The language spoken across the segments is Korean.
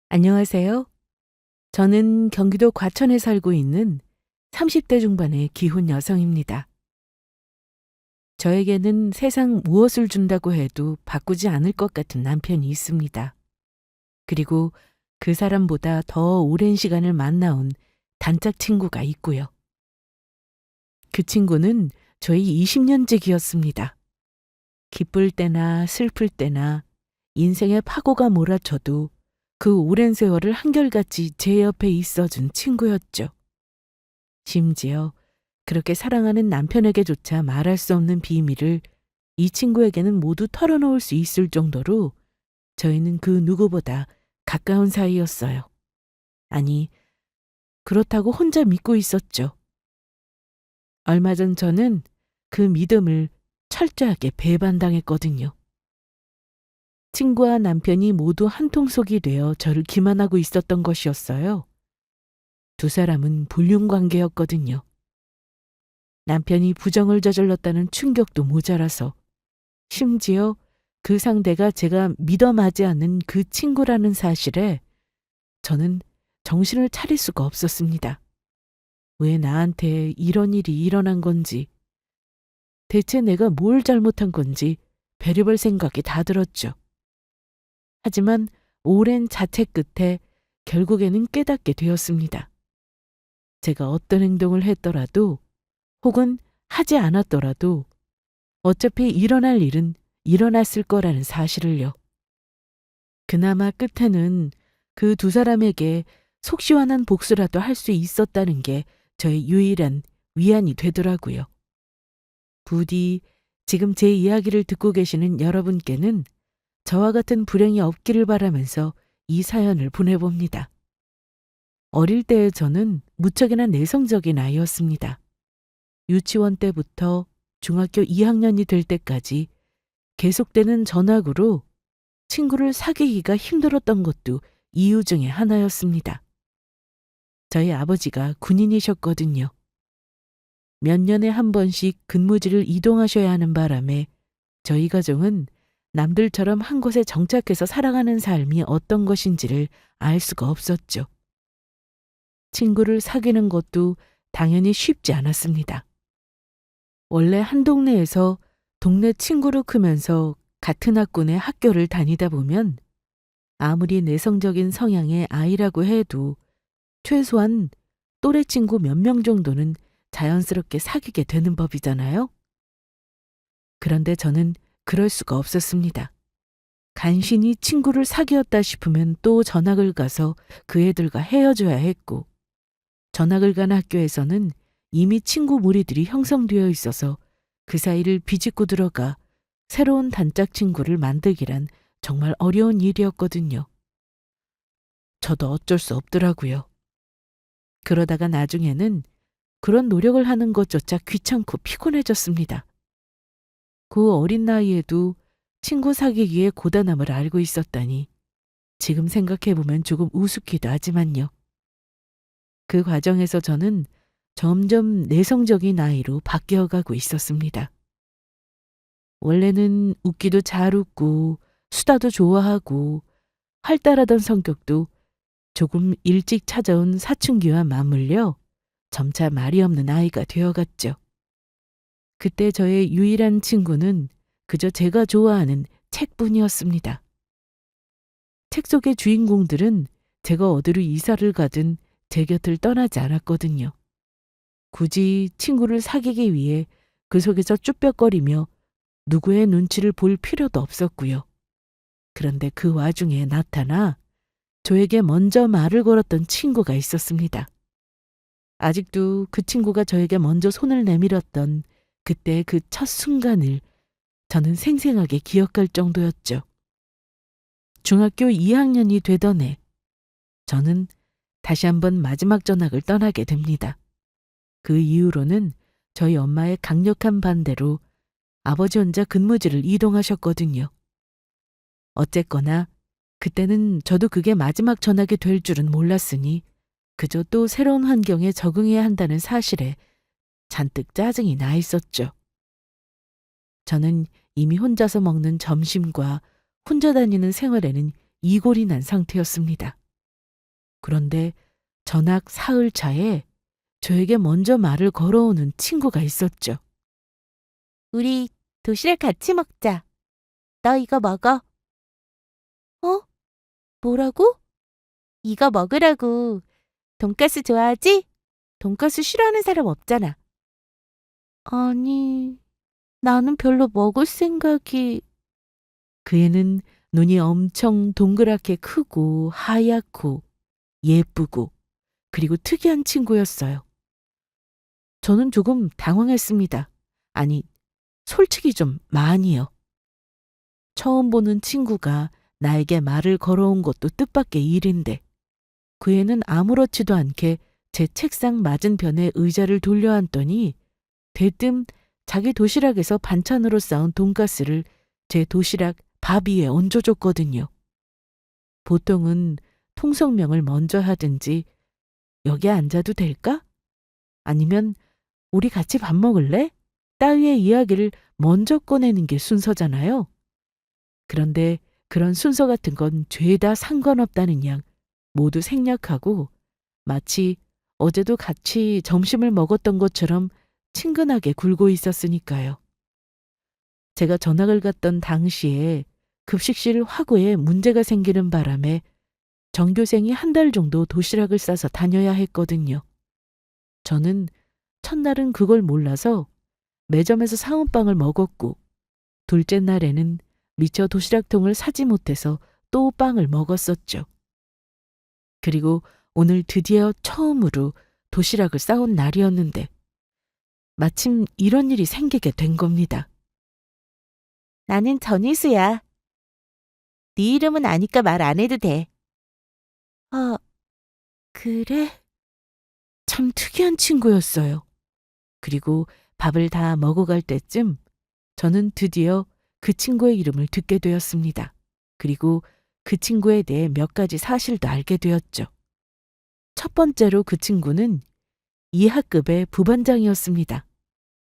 안녕하세요. 저는 경기도 과천에 살고 있는 30대 중반의 기혼 여성입니다. 저에게는 세상 무엇을 준다고 해도 바꾸지 않을 것 같은 남편이 있습니다. 그리고 그 사람보다 더 오랜 시간을 만나온 단짝 친구가 있고요. 그 친구는 저희 20년째기였습니다. 기쁠 때나 슬플 때나 인생의 파고가 몰아쳐도 그 오랜 세월을 한결같이 제 옆에 있어준 친구였죠. 심지어 그렇게 사랑하는 남편에게조차 말할 수 없는 비밀을 이 친구에게는 모두 털어놓을 수 있을 정도로 저희는 그 누구보다 가까운 사이였어요. 아니, 그렇다고 혼자 믿고 있었죠. 얼마 전 저는 그 믿음을 철저하게 배반당했거든요. 친구와 남편이 모두 한통속이 되어 저를 기만하고 있었던 것이었어요. 두 사람은 불륜관계였거든요. 남편이 부정을 저질렀다는 충격도 모자라서 심지어 그 상대가 제가 믿어 마지 않는 그 친구라는 사실에 저는 정신을 차릴 수가 없었습니다. 왜 나한테 이런 일이 일어난 건지, 대체 내가 뭘 잘못한 건지 별의별 생각이 다 들었죠. 하지만 오랜 자책 끝에 결국에는 깨닫게 되었습니다. 제가 어떤 행동을 했더라도 혹은 하지 않았더라도 어차피 일어날 일은 일어났을 거라는 사실을요. 그나마 끝에는 그 두 사람에게 속 시원한 복수라도 할 수 있었다는 게 저의 유일한 위안이 되더라고요. 부디 지금 제 이야기를 듣고 계시는 여러분께는 저와 같은 불행이 없기를 바라면서 이 사연을 보내봅니다. 어릴 때의 저는 무척이나 내성적인 아이였습니다. 유치원 때부터 중학교 2학년이 될 때까지 계속되는 전학으로 친구를 사귀기가 힘들었던 것도 이유 중에 하나였습니다. 저희 아버지가 군인이셨거든요. 몇 년에 한 번씩 근무지를 이동하셔야 하는 바람에 저희 가정은 남들처럼 한 곳에 정착해서 살아가는 삶이 어떤 것인지를 알 수가 없었죠. 친구를 사귀는 것도 당연히 쉽지 않았습니다. 원래 한 동네에서 동네 친구로 크면서 같은 학군의 학교를 다니다 보면 아무리 내성적인 성향의 아이라고 해도 최소한 또래 친구 몇 명 정도는 자연스럽게 사귀게 되는 법이잖아요. 그런데 저는 그럴 수가 없었습니다. 간신히 친구를 사귀었다 싶으면 또 전학을 가서 그 애들과 헤어져야 했고, 전학을 간 학교에서는 이미 친구 무리들이 형성되어 있어서 그 사이를 비집고 들어가 새로운 단짝 친구를 만들기란 정말 어려운 일이었거든요. 저도 어쩔 수 없더라고요. 그러다가 나중에는 그런 노력을 하는 것조차 귀찮고 피곤해졌습니다. 그 어린 나이에도 친구 사귀기의 고단함을 알고 있었다니 지금 생각해보면 조금 우습기도 하지만요. 그 과정에서 저는 점점 내성적인 아이로 바뀌어가고 있었습니다. 원래는 웃기도 잘 웃고 수다도 좋아하고 활달하던 성격도 조금 일찍 찾아온 사춘기와 맞물려 점차 말이 없는 아이가 되어갔죠. 그때 저의 유일한 친구는 그저 제가 좋아하는 책뿐이었습니다. 책 속의 주인공들은 제가 어디로 이사를 가든 제 곁을 떠나지 않았거든요. 굳이 친구를 사귀기 위해 그 속에서 쭈뼛거리며 누구의 눈치를 볼 필요도 없었고요. 그런데 그 와중에 나타나 저에게 먼저 말을 걸었던 친구가 있었습니다. 아직도 그 친구가 저에게 먼저 손을 내밀었던 그때 그 첫 순간을 저는 생생하게 기억할 정도였죠. 중학교 2학년이 되던 해, 저는 다시 한번 마지막 전학을 떠나게 됩니다. 그 이후로는 저희 엄마의 강력한 반대로 아버지 혼자 근무지를 이동하셨거든요. 어쨌거나 그때는 저도 그게 마지막 전학이 될 줄은 몰랐으니 그저 또 새로운 환경에 적응해야 한다는 사실에 잔뜩 짜증이 나 있었죠. 저는 이미 혼자서 먹는 점심과 혼자 다니는 생활에는 이골이 난 상태였습니다. 그런데 전학 사흘 차에 저에게 먼저 말을 걸어오는 친구가 있었죠. 우리 도시락 같이 먹자. 너 이거 먹어. 어? 뭐라고? 이거 먹으라고. 돈가스 좋아하지? 돈가스 싫어하는 사람 없잖아. 아니, 나는 별로 먹을 생각이... 그 애는 눈이 엄청 동그랗게 크고 하얗고 예쁘고 그리고 특이한 친구였어요. 저는 조금 당황했습니다. 아니, 솔직히 좀 많이요. 처음 보는 친구가 나에게 말을 걸어온 것도 뜻밖의 일인데 그 애는 아무렇지도 않게 제 책상 맞은편에 의자를 돌려앉더니 대뜸 자기 도시락에서 반찬으로 싸운 돈가스를 제 도시락 밥 위에 얹어줬거든요. 보통은 통성명을 먼저 하든지 여기 앉아도 될까? 아니면 우리 같이 밥 먹을래? 따위의 이야기를 먼저 꺼내는 게 순서잖아요. 그런데 그런 순서 같은 건 죄다 상관없다는 양 모두 생략하고 마치 어제도 같이 점심을 먹었던 것처럼 친근하게 굴고 있었으니까요. 제가 전학을 갔던 당시에 급식실 화구에 문제가 생기는 바람에 전교생이 한 달 정도 도시락을 싸서 다녀야 했거든요. 저는 첫날은 그걸 몰라서 매점에서 사온 빵을 먹었고 둘째 날에는 미처 도시락통을 사지 못해서 또 빵을 먹었었죠. 그리고 오늘 드디어 처음으로 도시락을 싸온 날이었는데 마침 이런 일이 생기게 된 겁니다. 나는 전희수야. 네 이름은 아니까 말 안 해도 돼. 아, 그래? 참 특이한 친구였어요. 그리고 밥을 다 먹어갈 때쯤 저는 드디어 그 친구의 이름을 듣게 되었습니다. 그리고 그 친구에 대해 몇 가지 사실도 알게 되었죠. 첫 번째로 그 친구는 이하급의 부반장이었습니다.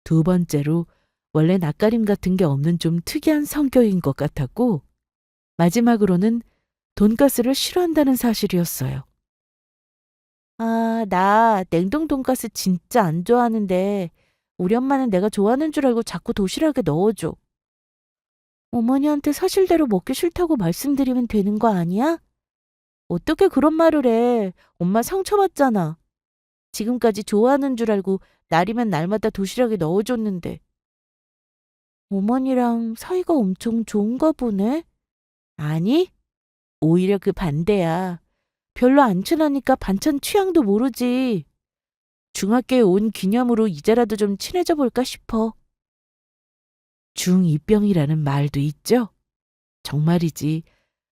두 번째로 원래 낯가림 같은 게 없는 좀 특이한 성격인 것 같았고 마지막으로는 돈가스를 싫어한다는 사실이었어요. 아, 나 냉동 돈가스 진짜 안 좋아하는데 우리 엄마는 내가 좋아하는 줄 알고 자꾸 도시락에 넣어줘. 어머니한테 사실대로 먹기 싫다고 말씀드리면 되는 거 아니야? 어떻게 그런 말을 해? 엄마 상처받잖아. 지금까지 좋아하는 줄 알고 날이면 날마다 도시락에 넣어줬는데. 어머니랑 사이가 엄청 좋은가 보네? 아니, 오히려 그 반대야. 별로 안 친하니까 반찬 취향도 모르지. 중학교에 온 기념으로 이제라도 좀 친해져 볼까 싶어. 중2병이라는 말도 있죠? 정말이지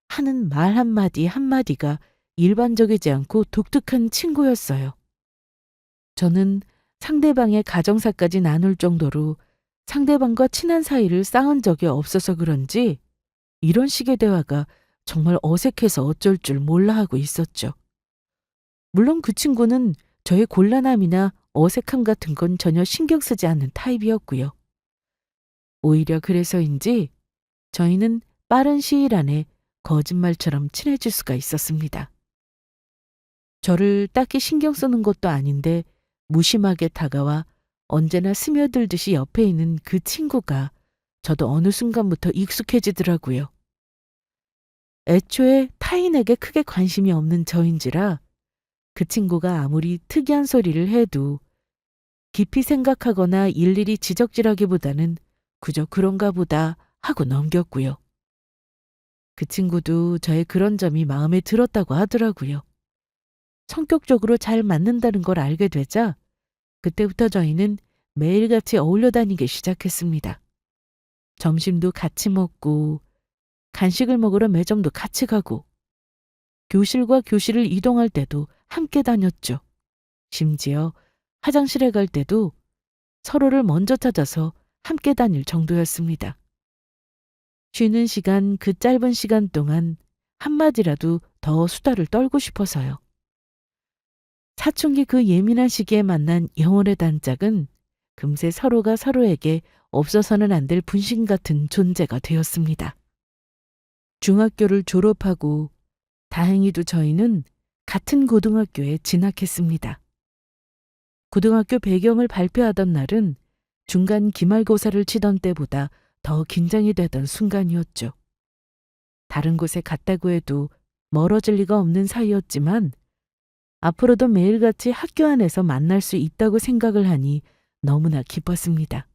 하는 말 한마디 한마디가 일반적이지 않고 독특한 친구였어요. 저는 상대방의 가정사까지 나눌 정도로 상대방과 친한 사이를 쌓은 적이 없어서 그런지 이런 식의 대화가 정말 어색해서 어쩔 줄 몰라 하고 있었죠. 물론 그 친구는 저의 곤란함이나 어색함 같은 건 전혀 신경 쓰지 않는 타입이었고요. 오히려 그래서인지 저희는 빠른 시일 안에 거짓말처럼 친해질 수가 있었습니다. 저를 딱히 신경 쓰는 것도 아닌데 무심하게 다가와 언제나 스며들듯이 옆에 있는 그 친구가 저도 어느 순간부터 익숙해지더라고요. 애초에 타인에게 크게 관심이 없는 저인지라 그 친구가 아무리 특이한 소리를 해도 깊이 생각하거나 일일이 지적질하기보다는 그저 그런가 보다 하고 넘겼고요. 그 친구도 저의 그런 점이 마음에 들었다고 하더라고요. 성격적으로 잘 맞는다는 걸 알게 되자 그때부터 저희는 매일같이 어울려 다니기 시작했습니다. 점심도 같이 먹고 간식을 먹으러 매점도 같이 가고 교실과 교실을 이동할 때도 함께 다녔죠. 심지어 화장실에 갈 때도 서로를 먼저 찾아서 함께 다닐 정도였습니다. 쉬는 시간 그 짧은 시간 동안 한마디라도 더 수다를 떨고 싶어서요. 사춘기 그 예민한 시기에 만난 영혼의 단짝은 금세 서로가 서로에게 없어서는 안 될 분신 같은 존재가 되었습니다. 중학교를 졸업하고 다행히도 저희는 같은 고등학교에 진학했습니다. 고등학교 배경을 발표하던 날은 중간 기말고사를 치던 때보다 더 긴장이 되던 순간이었죠. 다른 곳에 갔다고 해도 멀어질 리가 없는 사이였지만 앞으로도 매일같이 학교 안에서 만날 수 있다고 생각을 하니 너무나 기뻤습니다.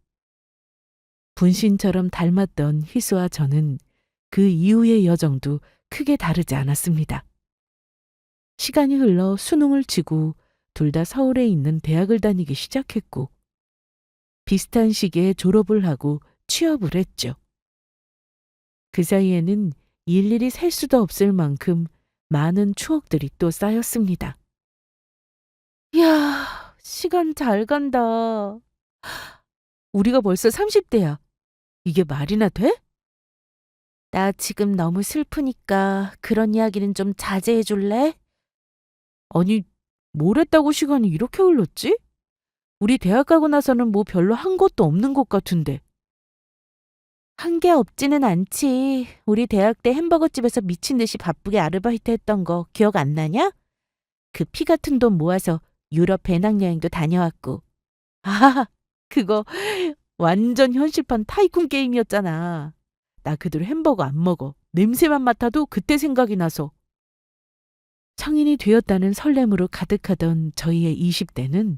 분신처럼 닮았던 희수와 저는 그 이후의 여정도 크게 다르지 않았습니다. 시간이 흘러 수능을 치고 둘 다 서울에 있는 대학을 다니기 시작했고 비슷한 시기에 졸업을 하고 취업을 했죠. 그 사이에는 일일이 셀 수도 없을 만큼 많은 추억들이 또 쌓였습니다. 이야, 시간 잘 간다. 우리가 벌써 30대야. 이게 말이나 돼? 나 지금 너무 슬프니까 그런 이야기는 좀 자제해 줄래? 아니, 뭘 했다고 시간이 이렇게 흘렀지? 우리 대학 가고 나서는 뭐 별로 한 것도 없는 것 같은데. 한 게 없지는 않지. 우리 대학 때 햄버거집에서 미친 듯이 바쁘게 아르바이트 했던 거 기억 안 나냐? 그 피 같은 돈 모아서 유럽 배낭여행도 다녀왔고. 아, 그거 완전 현실판 타이쿤 게임이었잖아. 나 그 뒤로 햄버거 안 먹어. 냄새만 맡아도 그때 생각이 나서. 성인이 되었다는 설렘으로 가득하던 저희의 20대는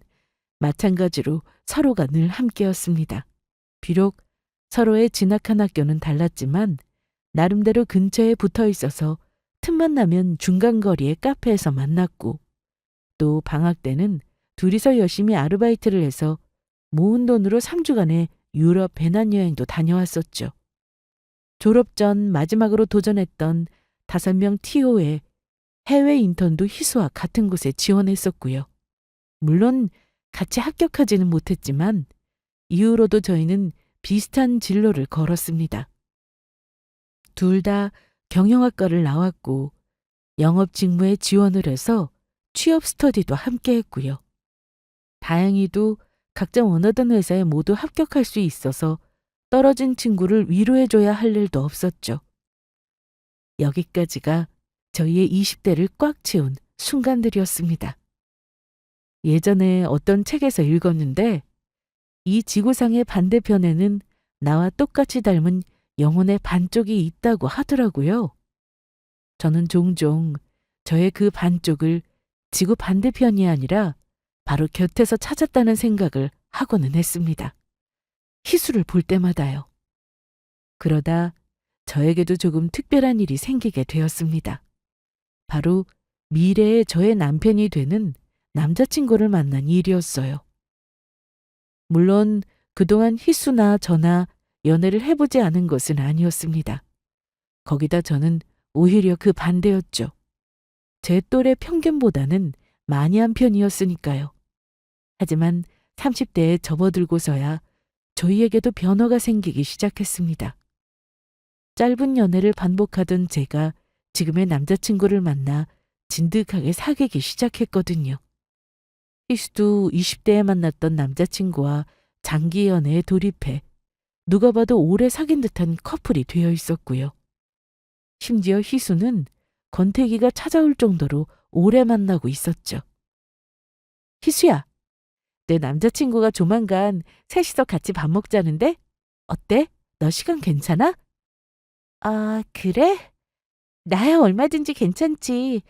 마찬가지로 서로가 늘 함께였습니다. 비록 서로의 진학한 학교는 달랐지만 나름대로 근처에 붙어 있어서 틈만 나면 중간거리의 카페에서 만났고 또 방학 때는 둘이서 열심히 아르바이트를 해서 모은 돈으로 3주간의 유럽 배낭여행도 다녀왔었죠. 졸업 전 마지막으로 도전했던 5명 TO의 해외 인턴도 희수와 같은 곳에 지원했었고요. 물론 같이 합격하지는 못했지만 이후로도 저희는 비슷한 진로를 걸었습니다. 둘 다 경영학과를 나왔고 영업 직무에 지원을 해서 취업 스터디도 함께 했고요. 다행히도 각자 원하던 회사에 모두 합격할 수 있어서 떨어진 친구를 위로해줘야 할 일도 없었죠. 여기까지가 저희의 20대를 꽉 채운 순간들이었습니다. 예전에 어떤 책에서 읽었는데 이 지구상의 반대편에는 나와 똑같이 닮은 영혼의 반쪽이 있다고 하더라고요. 저는 종종 저의 그 반쪽을 지구 반대편이 아니라 바로 곁에서 찾았다는 생각을 하고는 했습니다. 희수를 볼 때마다요. 그러다 저에게도 조금 특별한 일이 생기게 되었습니다. 바로 미래의 저의 남편이 되는 남자친구를 만난 일이었어요. 물론 그동안 희수나 저나 연애를 해보지 않은 것은 아니었습니다. 거기다 저는 오히려 그 반대였죠. 제 또래 평균보다는 많이 한 편이었으니까요. 하지만 30대에 접어들고서야 저희에게도 변화가 생기기 시작했습니다. 짧은 연애를 반복하던 제가 지금의 남자친구를 만나 진득하게 사귀기 시작했거든요. 희수도 20대에 만났던 남자친구와 장기 연애에 돌입해 누가 봐도 오래 사귄 듯한 커플이 되어 있었고요. 심지어 희수는 권태기가 찾아올 정도로 오래 만나고 있었죠. 희수야, 내 남자친구가 조만간 셋이서 같이 밥 먹자는데? 어때? 너 시간 괜찮아? 아, 그래? 나야 얼마든지 괜찮지.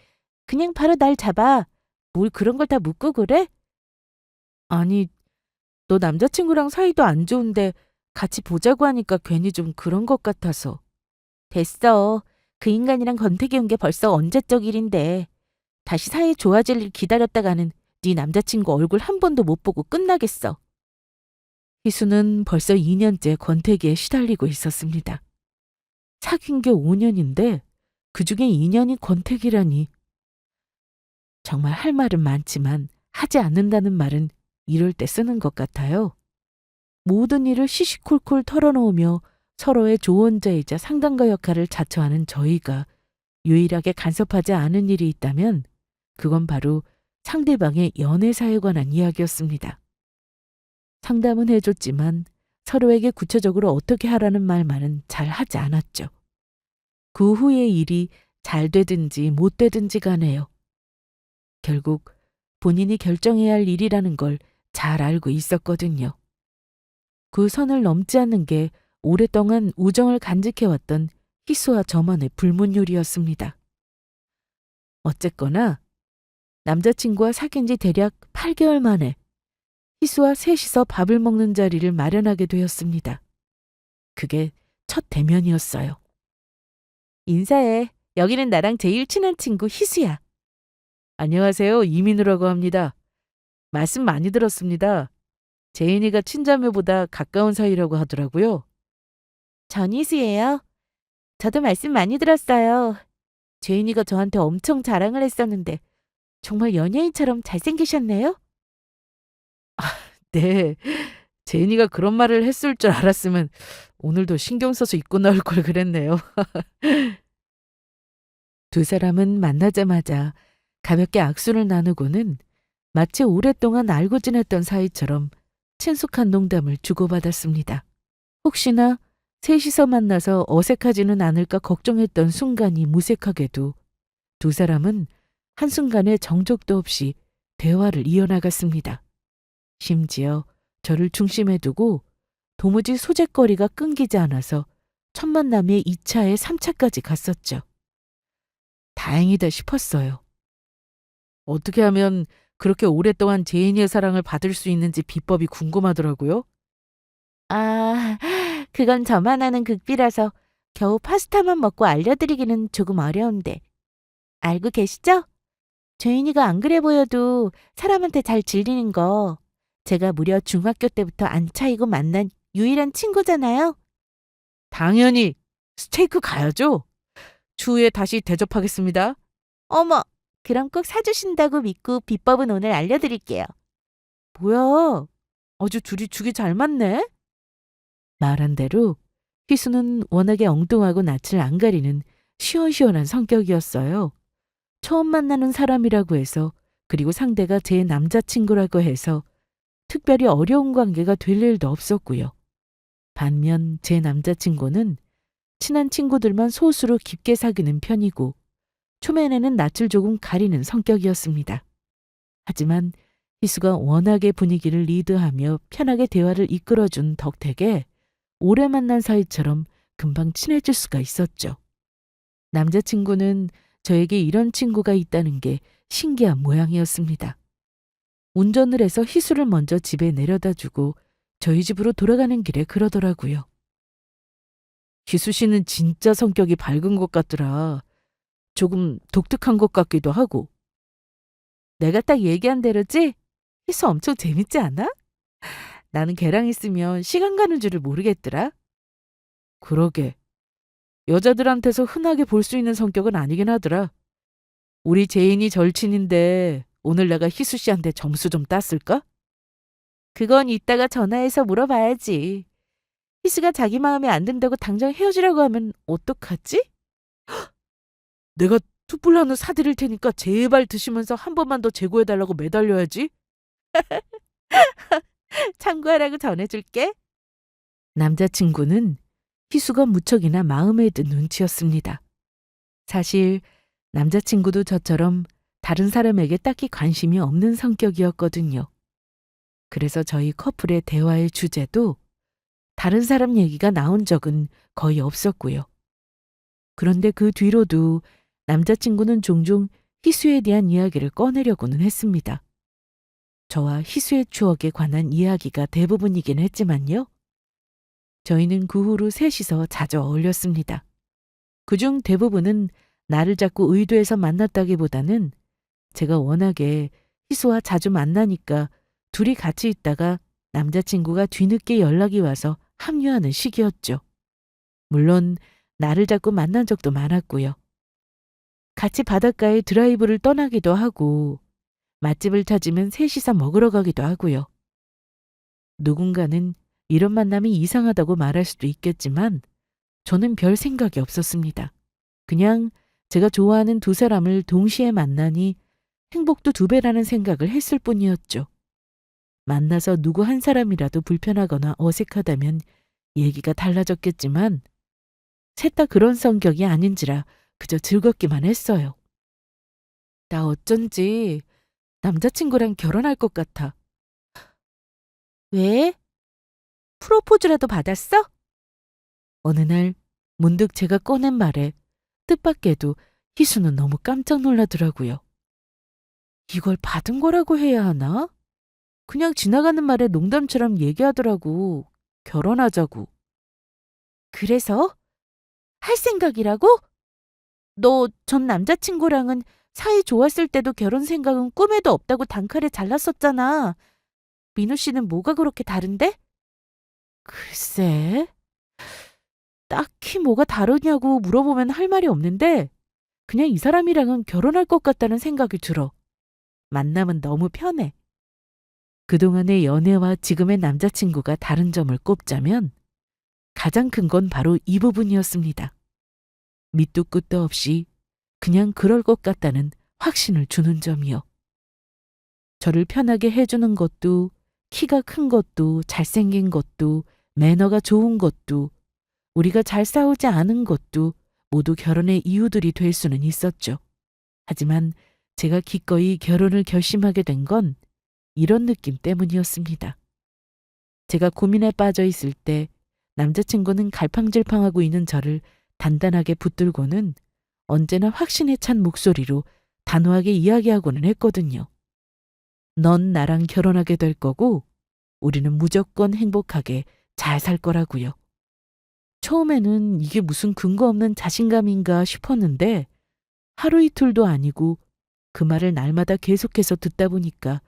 그냥 바로 날 잡아. 뭘 그런 걸 다 묻고 그래? 아니, 너 남자친구랑 사이도 안 좋은데 같이 보자고 하니까 괜히 좀 그런 것 같아서. 됐어. 그 인간이랑 권태기 온 게 벌써 언제적 일인데. 다시 사이 좋아질 일 기다렸다가는 네 남자친구 얼굴 한 번도 못 보고 끝나겠어. 희수는 벌써 2년째 권태기에 시달리고 있었습니다. 사귄 게 5년인데 그중에 2년이 권태기라니. 정말 할 말은 많지만 하지 않는다는 말은 이럴 때 쓰는 것 같아요. 모든 일을 시시콜콜 털어놓으며 서로의 조언자이자 상담가 역할을 자처하는 저희가 유일하게 간섭하지 않은 일이 있다면 그건 바로 상대방의 연애사에 관한 이야기였습니다. 상담은 해줬지만 서로에게 구체적으로 어떻게 하라는 말만은 잘 하지 않았죠. 그 후의 일이 잘 되든지 못 되든지 간에요. 결국 본인이 결정해야 할 일이라는 걸 잘 알고 있었거든요. 그 선을 넘지 않는 게 오랫동안 우정을 간직해왔던 희수와 저만의 불문율이었습니다. 어쨌거나 남자친구와 사귄 지 대략 8개월 만에 희수와 셋이서 밥을 먹는 자리를 마련하게 되었습니다. 그게 첫 대면이었어요. 인사해. 여기는 나랑 제일 친한 친구 희수야. 안녕하세요. 이민우라고 합니다. 말씀 많이 들었습니다. 제인이가 친자매보다 가까운 사이라고 하더라고요. 전희수예요. 저도 말씀 많이 들었어요. 제인이가 저한테 엄청 자랑을 했었는데 정말 연예인처럼 잘생기셨네요. 네. 제인이가 그런 말을 했을 줄 알았으면 오늘도 신경 써서 입고 나올 걸 그랬네요. 두 사람은 만나자마자 가볍게 악수를 나누고는 마치 오랫동안 알고 지냈던 사이처럼 친숙한 농담을 주고받았습니다. 혹시나 셋이서 만나서 어색하지는 않을까 걱정했던 순간이 무색하게도 두 사람은 한순간에 정적도 없이 대화를 이어나갔습니다. 심지어 저를 중심에 두고 도무지 소재거리가 끊기지 않아서 첫 만남의 2차에 3차까지 갔었죠. 다행이다 싶었어요. 어떻게 하면 그렇게 오랫동안 제인이의 사랑을 받을 수 있는지 비법이 궁금하더라고요. 아, 그건 저만 아는 극비라서 겨우 파스타만 먹고 알려드리기는 조금 어려운데. 알고 계시죠? 제인이가 안 그래 보여도 사람한테 잘 질리는 거 제가 무려 중학교 때부터 안 차이고 만난 유일한 친구잖아요. 당연히 스테이크 가야죠. 추후에 다시 대접하겠습니다. 어머, 그럼 꼭 사주신다고 믿고 비법은 오늘 알려드릴게요. 뭐야, 아주 둘이 죽이 잘 맞네? 말한 대로 희수는 워낙에 엉뚱하고 낯을 안 가리는 시원시원한 성격이었어요. 처음 만나는 사람이라고 해서 그리고 상대가 제 남자친구라고 해서 특별히 어려운 관계가 될 일도 없었고요. 반면 제 남자친구는 친한 친구들만 소수로 깊게 사귀는 편이고 초면에는 낯을 조금 가리는 성격이었습니다. 하지만 희수가 워낙에 분위기를 리드하며 편하게 대화를 이끌어준 덕택에 오래 만난 사이처럼 금방 친해질 수가 있었죠. 남자친구는 저에게 이런 친구가 있다는 게 신기한 모양이었습니다. 운전을 해서 희수를 먼저 집에 내려다 주고 저희 집으로 돌아가는 길에 그러더라고요. 희수 씨는 진짜 성격이 밝은 것 같더라. 조금 독특한 것 같기도 하고. 내가 딱 얘기한 대로지? 희수 엄청 재밌지 않아? 나는 걔랑 있으면 시간 가는 줄을 모르겠더라. 그러게. 여자들한테서 흔하게 볼 수 있는 성격은 아니긴 하더라. 우리 제인이 절친인데 오늘 내가 희수 씨한테 점수 좀 땄을까? 그건 이따가 전화해서 물어봐야지. 희수가 자기 마음에 안 든다고 당장 헤어지라고 하면 어떡하지? 내가 투뿔 한우 사드릴 테니까 제발 드시면서 한 번만 더 재고해달라고 매달려야지. 참고하라고 전해줄게. 남자친구는 희수가 무척이나 마음에 든 눈치였습니다. 사실 남자친구도 저처럼 다른 사람에게 딱히 관심이 없는 성격이었거든요. 그래서 저희 커플의 대화의 주제도 다른 사람 얘기가 나온 적은 거의 없었고요. 그런데 그 뒤로도 남자친구는 종종 희수에 대한 이야기를 꺼내려고는 했습니다. 저와 희수의 추억에 관한 이야기가 대부분이긴 했지만요. 저희는 그 후로 셋이서 자주 어울렸습니다. 그중 대부분은 나를 자꾸 의도해서 만났다기보다는 제가 워낙에 희수와 자주 만나니까 둘이 같이 있다가 남자친구가 뒤늦게 연락이 와서 합류하는 시기였죠. 물론 나를 자꾸 만난 적도 많았고요. 같이 바닷가에 드라이브를 떠나기도 하고 맛집을 찾으면 셋이서 먹으러 가기도 하고요. 누군가는 이런 만남이 이상하다고 말할 수도 있겠지만 저는 별 생각이 없었습니다. 그냥 제가 좋아하는 두 사람을 동시에 만나니 행복도 2배라는 생각을 했을 뿐이었죠. 만나서 누구 한 사람이라도 불편하거나 어색하다면 얘기가 달라졌겠지만 셋 다 그런 성격이 아닌지라 그저 즐겁기만 했어요. 나 어쩐지 남자친구랑 결혼할 것 같아. 왜? 프로포즈라도 받았어? 어느 날 문득 제가 꺼낸 말에 뜻밖에도 희수는 너무 깜짝 놀라더라고요. 이걸 받은 거라고 해야 하나? 그냥 지나가는 말에 농담처럼 얘기하더라고. 결혼하자고. 그래서? 할 생각이라고? 너 전 남자친구랑은 사이 좋았을 때도 결혼 생각은 꿈에도 없다고 단칼에 잘랐었잖아. 민우 씨는 뭐가 그렇게 다른데? 글쎄, 딱히 뭐가 다르냐고 물어보면 할 말이 없는데 그냥 이 사람이랑은 결혼할 것 같다는 생각이 들어. 만남은 너무 편해. 그동안의 연애와 지금의 남자친구가 다른 점을 꼽자면 가장 큰 건 바로 이 부분이었습니다. 밑도 끝도 없이 그냥 그럴 것 같다는 확신을 주는 점이요. 저를 편하게 해주는 것도, 키가 큰 것도, 잘생긴 것도, 매너가 좋은 것도, 우리가 잘 싸우지 않은 것도 모두 결혼의 이유들이 될 수는 있었죠. 하지만 제가 기꺼이 결혼을 결심하게 된 건 이런 느낌 때문이었습니다. 제가 고민에 빠져 있을 때 남자친구는 갈팡질팡하고 있는 저를 단단하게 붙들고는 언제나 확신에 찬 목소리로 단호하게 이야기하고는 했거든요. 넌 나랑 결혼하게 될 거고 우리는 무조건 행복하게 잘 살 거라고요. 처음에는 이게 무슨 근거 없는 자신감인가 싶었는데 하루 이틀도 아니고 그 말을 날마다 계속해서 듣다 보니까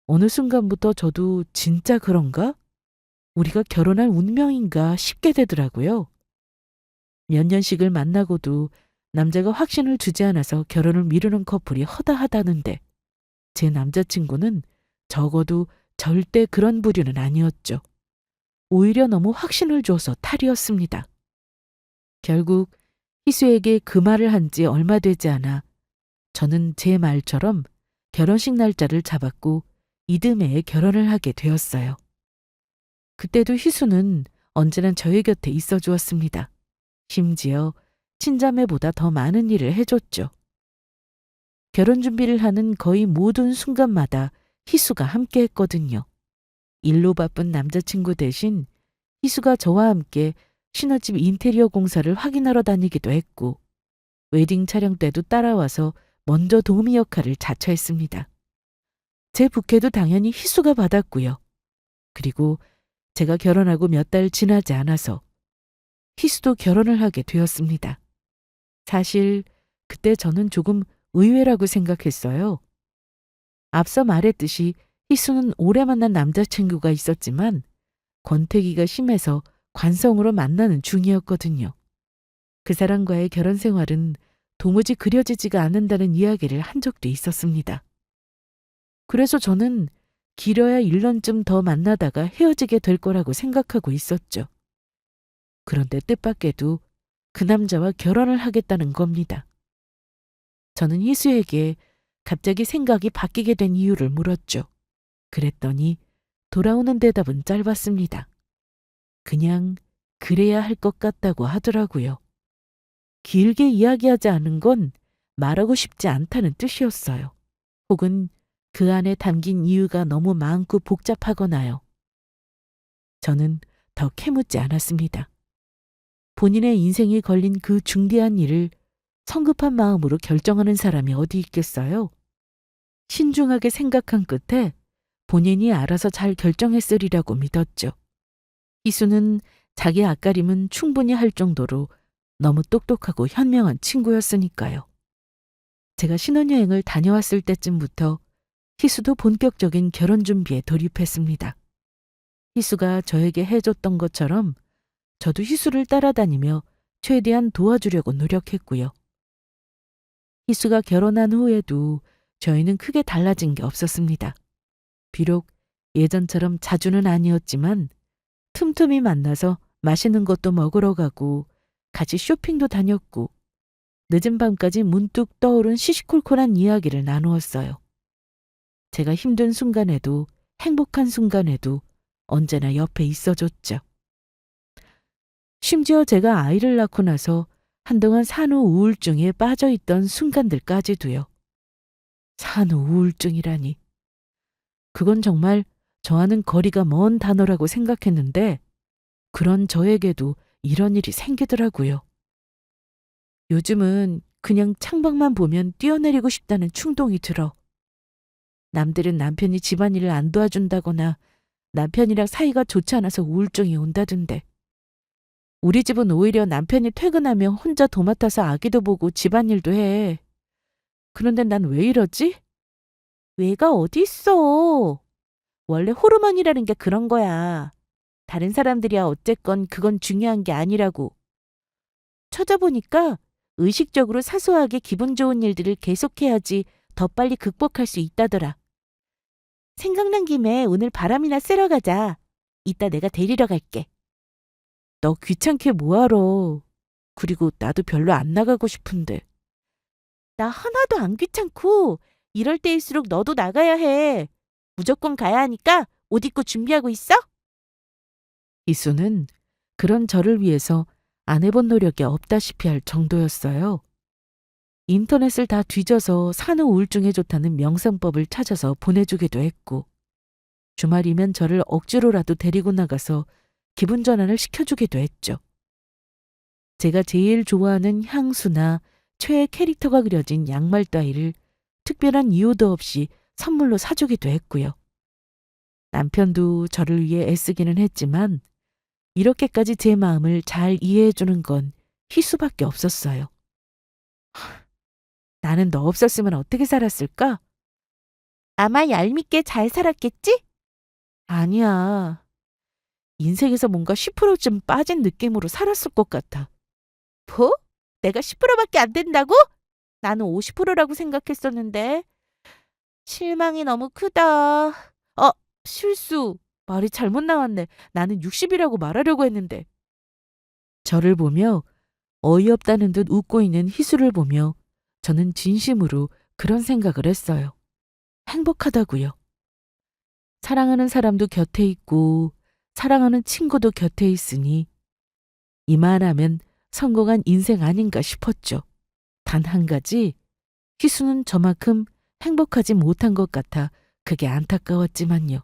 어느 순간부터 저도 진짜 그런가? 우리가 결혼할 운명인가 싶게 되더라고요. 몇 년씩을 만나고도 남자가 확신을 주지 않아서 결혼을 미루는 커플이 허다하다는데 제 남자친구는 적어도 절대 그런 부류는 아니었죠. 오히려 너무 확신을 줘서 탈이었습니다. 결국 희수에게 그 말을 한 지 얼마 되지 않아 저는 제 말처럼 결혼식 날짜를 잡았고 이듬해에 결혼을 하게 되었어요. 그때도 희수는 언제나 저의 곁에 있어 주었습니다. 심지어 친자매보다 더 많은 일을 해줬죠. 결혼 준비를 하는 거의 모든 순간마다 희수가 함께 했거든요. 일로 바쁜 남자친구 대신 희수가 저와 함께 신혼집 인테리어 공사를 확인하러 다니기도 했고 웨딩 촬영 때도 따라와서 먼저 도우미 역할을 자처했습니다. 제 부케도 당연히 희수가 받았고요. 그리고 제가 결혼하고 몇 달 지나지 않아서 희수도 결혼을 하게 되었습니다. 사실 그때 저는 조금 의외라고 생각했어요. 앞서 말했듯이 희수는 오래 만난 남자친구가 있었지만 권태기가 심해서 관성으로 만나는 중이었거든요. 그 사람과의 결혼 생활은 도무지 그려지지가 않는다는 이야기를 한 적도 있었습니다. 그래서 저는 길어야 1년쯤 더 만나다가 헤어지게 될 거라고 생각하고 있었죠. 그런데 뜻밖에도 그 남자와 결혼을 하겠다는 겁니다. 저는 희수에게 갑자기 생각이 바뀌게 된 이유를 물었죠. 그랬더니 돌아오는 대답은 짧았습니다. 그냥 그래야 할 것 같다고 하더라고요. 길게 이야기하지 않은 건 말하고 싶지 않다는 뜻이었어요. 혹은 그 안에 담긴 이유가 너무 많고 복잡하거나요. 저는 더 캐묻지 않았습니다. 본인의 인생이 걸린 그 중대한 일을 성급한 마음으로 결정하는 사람이 어디 있겠어요? 신중하게 생각한 끝에 본인이 알아서 잘 결정했으리라고 믿었죠. 희수는 자기 앞가림은 충분히 할 정도로 너무 똑똑하고 현명한 친구였으니까요. 제가 신혼여행을 다녀왔을 때쯤부터 희수도 본격적인 결혼 준비에 돌입했습니다. 희수가 저에게 해줬던 것처럼 저도 희수를 따라다니며 최대한 도와주려고 노력했고요. 희수가 결혼한 후에도 저희는 크게 달라진 게 없었습니다. 비록 예전처럼 자주는 아니었지만 틈틈이 만나서 맛있는 것도 먹으러 가고 같이 쇼핑도 다녔고 늦은 밤까지 문득 떠오른 시시콜콜한 이야기를 나누었어요. 제가 힘든 순간에도 행복한 순간에도 언제나 옆에 있어줬죠. 심지어 제가 아이를 낳고 나서 한동안 산후 우울증에 빠져있던 순간들까지도요. 산후 우울증이라니. 그건 정말 저와는 거리가 먼 단어라고 생각했는데 그런 저에게도 이런 일이 생기더라고요. 요즘은 그냥 창밖만 보면 뛰어내리고 싶다는 충동이 들어. 남들은 남편이 집안일을 안 도와준다거나 남편이랑 사이가 좋지 않아서 우울증이 온다던데. 우리 집은 오히려 남편이 퇴근하면 혼자 도맡아서 아기도 보고 집안일도 해. 그런데 난 왜 이러지? 왜가 어디 있어? 원래 호르몬이라는 게 그런 거야. 다른 사람들이야 어쨌건 그건 중요한 게 아니라고. 찾아보니까 의식적으로 사소하게 기분 좋은 일들을 계속해야지 더 빨리 극복할 수 있다더라. 생각난 김에 오늘 바람이나 쐬러 가자. 이따 내가 데리러 갈게. 너 귀찮게 뭐하러. 그리고 나도 별로 안 나가고 싶은데. 나 하나도 안 귀찮고 이럴 때일수록 너도 나가야 해. 무조건 가야 하니까 옷 입고 준비하고 있어? 이수는 그런 저를 위해서 안 해본 노력이 없다시피 할 정도였어요. 인터넷을 다 뒤져서 산후 우울증에 좋다는 명상법을 찾아서 보내주기도 했고 주말이면 저를 억지로라도 데리고 나가서 기분 전환을 시켜주기도 했죠. 제가 제일 좋아하는 향수나 최애 캐릭터가 그려진 양말 따위를 특별한 이유도 없이 선물로 사주기도 했고요. 남편도 저를 위해 애쓰기는 했지만 이렇게까지 제 마음을 잘 이해해주는 건 희수밖에 없었어요. 나는 너 없었으면 어떻게 살았을까? 아마 얄밉게 잘 살았겠지? 아니야. 인생에서 뭔가 10%쯤 빠진 느낌으로 살았을 것 같아. 뭐? 내가 10%밖에 안 된다고? 나는 50%라고 생각했었는데. 실망이 너무 크다. 실수. 말이 잘못 나왔네. 나는 60이라고 말하려고 했는데. 저를 보며 어이없다는 듯 웃고 있는 희수를 보며 저는 진심으로 그런 생각을 했어요. 행복하다고요. 사랑하는 사람도 곁에 있고 사랑하는 친구도 곁에 있으니 이만하면 성공한 인생 아닌가 싶었죠. 단 한 가지, 희수는 저만큼 행복하지 못한 것 같아 그게 안타까웠지만요.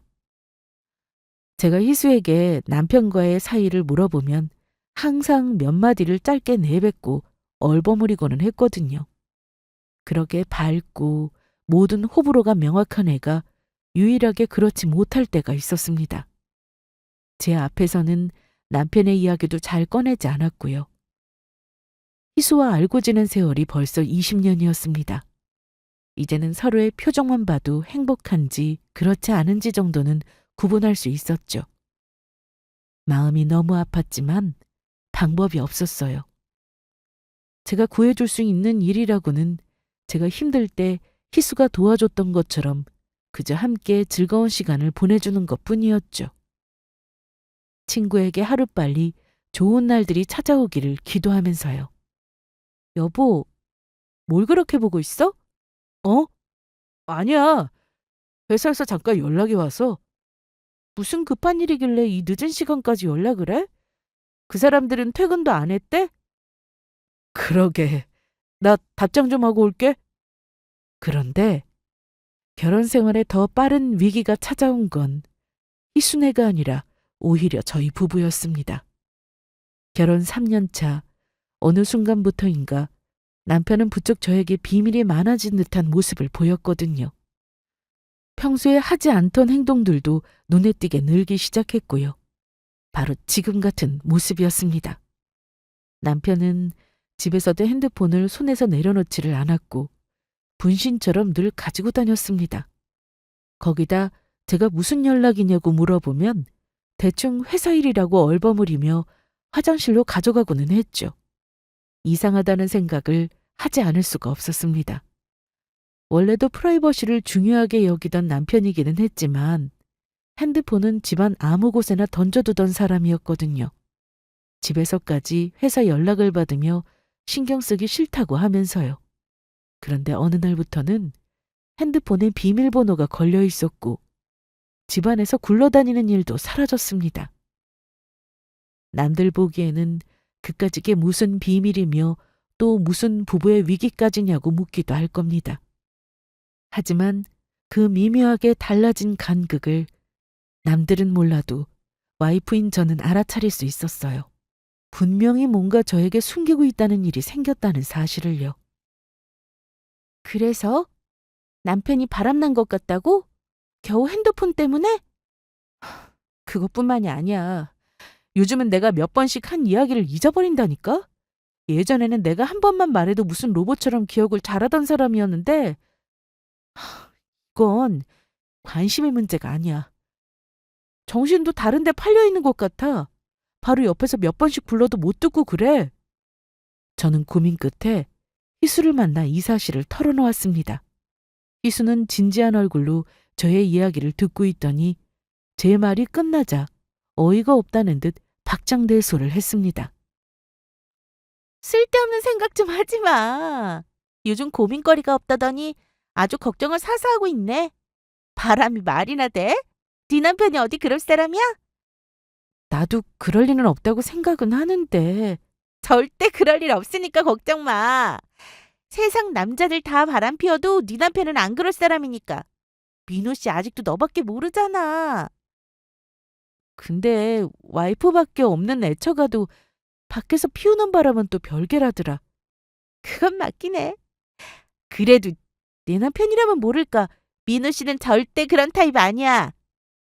제가 희수에게 남편과의 사이를 물어보면 항상 몇 마디를 짧게 내뱉고 얼버무리고는 했거든요. 그러게 밝고 모든 호불호가 명확한 애가 유일하게 그렇지 못할 때가 있었습니다. 제 앞에서는 남편의 이야기도 잘 꺼내지 않았고요. 희수와 알고 지낸 세월이 벌써 20년이었습니다. 이제는 서로의 표정만 봐도 행복한지 그렇지 않은지 정도는 구분할 수 있었죠. 마음이 너무 아팠지만 방법이 없었어요. 제가 구해줄 수 있는 일이라고는 제가 힘들 때 희수가 도와줬던 것처럼 그저 함께 즐거운 시간을 보내주는 것뿐이었죠. 친구에게 하루빨리 좋은 날들이 찾아오기를 기도하면서요. 여보, 뭘 그렇게 보고 있어? 어? 아니야. 회사에서 잠깐 연락이 와서. 무슨 급한 일이길래 이 늦은 시간까지 연락을 해? 그 사람들은 퇴근도 안 했대? 그러게. 나 답장 좀 하고 올게. 그런데 결혼 생활에 더 빠른 위기가 찾아온 건 희순애가 아니라 오히려 저희 부부였습니다. 결혼 3년 차 어느 순간부터인가 남편은 부쩍 저에게 비밀이 많아진 듯한 모습을 보였거든요. 평소에 하지 않던 행동들도 눈에 띄게 늘기 시작했고요. 바로 지금 같은 모습이었습니다. 남편은 집에서도 핸드폰을 손에서 내려놓지를 않았고 분신처럼 늘 가지고 다녔습니다. 거기다 제가 무슨 연락이냐고 물어보면 대충 회사 일이라고 얼버무리며 화장실로 가져가고는 했죠. 이상하다는 생각을 하지 않을 수가 없었습니다. 원래도 프라이버시를 중요하게 여기던 남편이기는 했지만 핸드폰은 집안 아무 곳에나 던져두던 사람이었거든요. 집에서까지 회사 연락을 받으며 신경 쓰기 싫다고 하면서요. 그런데 어느 날부터는 핸드폰에 비밀번호가 걸려 있었고 집안에서 굴러다니는 일도 사라졌습니다. 남들 보기에는 그까짓 게 무슨 비밀이며 또 무슨 부부의 위기까지냐고 묻기도 할 겁니다. 하지만 그 미묘하게 달라진 간극을 남들은 몰라도 와이프인 저는 알아차릴 수 있었어요. 분명히 뭔가 저에게 숨기고 있다는 일이 생겼다는 사실을요. 그래서 남편이 바람난 것 같다고? 겨우 핸드폰 때문에? 그것뿐만이 아니야. 요즘은 내가 몇 번씩 한 이야기를 잊어버린다니까? 예전에는 내가 한 번만 말해도 무슨 로봇처럼 기억을 잘하던 사람이었는데, 이건 관심의 문제가 아니야. 정신도 다른 데 팔려 있는 것 같아. 바로 옆에서 몇 번씩 불러도 못 듣고 그래. 저는 고민 끝에 희수를 만나 이 사실을 털어놓았습니다. 희수는 진지한 얼굴로 저의 이야기를 듣고 있더니 제 말이 끝나자 어이가 없다는 듯 박장대소를 했습니다. 쓸데없는 생각 좀 하지 마. 요즘 고민거리가 없다더니 아주 걱정을 사서 하고 있네. 바람이 말이나 돼? 네 남편이 어디 그럴 사람이야? 나도 그럴 리는 없다고 생각은 하는데. 절대 그럴 일 없으니까 걱정 마. 세상 남자들 다 바람 피워도 네 남편은 안 그럴 사람이니까. 민호 씨 아직도 너밖에 모르잖아. 근데 와이프밖에 없는 애처가도 밖에서 피우는 바람은 또 별개라더라. 그건 맞긴 해. 그래도 내 남편이라면 모를까. 민호 씨는 절대 그런 타입 아니야.